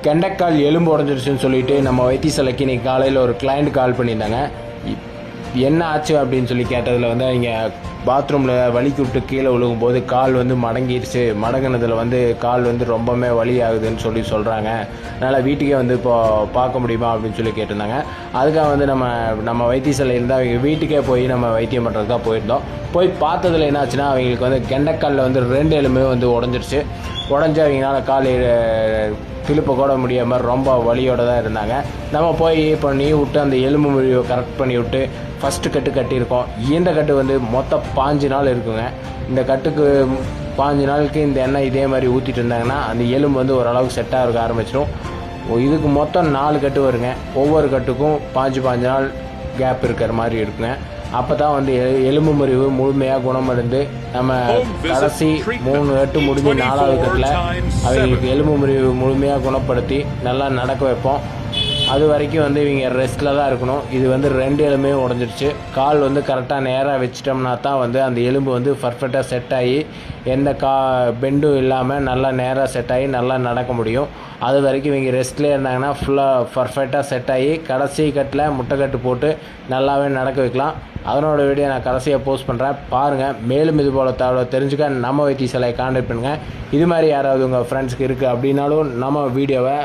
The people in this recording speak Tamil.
கெண்டைக்கால் எலும்பு உடஞ்சிருச்சுன்னு சொல்லிட்டு நம்ம வைத்தியசாலைக்கு இன்னைக்கு காலையில் ஒரு கிளைண்ட் கால் பண்ணியிருந்தாங்க. என்ன ஆச்சு அப்படின்னு சொல்லி கேட்டதில் வந்து அவங்க பாத்ரூமில் வலிக்கு விட்டு கீழே விழுகும்போது கால் வந்து மடங்கிடுச்சு, மடங்கினதில் வந்து கால் வந்து ரொம்பவுமே வலி ஆகுதுன்னு சொல்கிறாங்க. அதனால் வீட்டுக்கே வந்து இப்போ பார்க்க முடியுமா அப்படின்னு சொல்லி கேட்டிருந்தாங்க. அதுக்காக வந்து நம்ம வைத்தியசாலையில் தான் அவங்க வீட்டுக்கே போய் நம்ம வைத்தியம் பண்ணுறதுக்காக போயிருந்தோம். போய் பார்த்ததில் என்ன ஆச்சுன்னா, அவங்களுக்கு வந்து கெண்டைக்காலில் வந்து 2 எலும்பு வந்து உடஞ்சிருச்சு. உடஞ்சி அவங்களால கால் கிளிப்பை கூட முடியாமல் ரொம்ப வலியோடு தான் இருந்தாங்க. நம்ம போய் இப்போ நீ விட்டு அந்த எலும்பு முறிவை கரெக்ட் பண்ணி விட்டு ஃபஸ்ட்டு கட்டு கட்டியிருக்கோம். இந்த கட்டு வந்து மொத்தம் 5 நாள் இருக்குங்க. இந்த கட்டுக்கு 5 நாளுக்கு இந்த எண்ணெய் இதே மாதிரி ஊற்றிட்டு இருந்தாங்கன்னா அந்த எலும்பு வந்து ஓரளவுக்கு செட்டாக இருக்க ஆரம்பிச்சிடும். இதுக்கு மொத்தம் 4 கட்டு வருங்க. ஒவ்வொரு கட்டுக்கும் 5 நாள் கேப் இருக்கிற மாதிரி இருக்குங்க. அப்போ தான் வந்து எலும்பு முறிவு முழுமையாக குணமடைந்து நம்ம கடைசி 3 கட்டு முடிஞ்சு 4வது கட்டில் அவங்களுக்கு எலும்பு முறிவு முழுமையாக குணப்படுத்தி நல்லா நடக்க வைப்போம். அது வரைக்கும் வந்து இவங்க ரெஸ்ட்டில் தான் இருக்கணும். இது வந்து 2 எலும்பையும் உடஞ்சிருச்சு. கால் வந்து கரெக்டாக நேராக வச்சிட்டோம்னா தான் வந்து அந்த எலும்பு வந்து பர்ஃபெக்டாக செட் ஆகி எந்த பெண்டும் இல்லாமல் நல்லா நேராக செட் ஆகி நல்லா நடக்க முடியும். அது வரைக்கும் இவங்க ரெஸ்ட்லேயே இருந்தாங்கன்னா ஃபுல்லாக பர்ஃபெக்டாக செட் ஆகி கடைசி கட்டில் முட்டைக்கட்டு போட்டு நல்லாவே நடக்க வைக்கலாம். அதனோட வீடியோ நான் கடைசியாக போஸ்ட் பண்ணுறேன், பாருங்கள். மேலும் இது போல் தகவலை தெரிஞ்சுக்க நம்ம வைத்தியசாலையை கான்டாக்ட் பண்ணுங்கள். இது மாதிரி யாராவது உங்கள் ஃப்ரெண்ட்ஸுக்கு இருக்குது அப்படின்னாலும் நம்ம வீடியோவை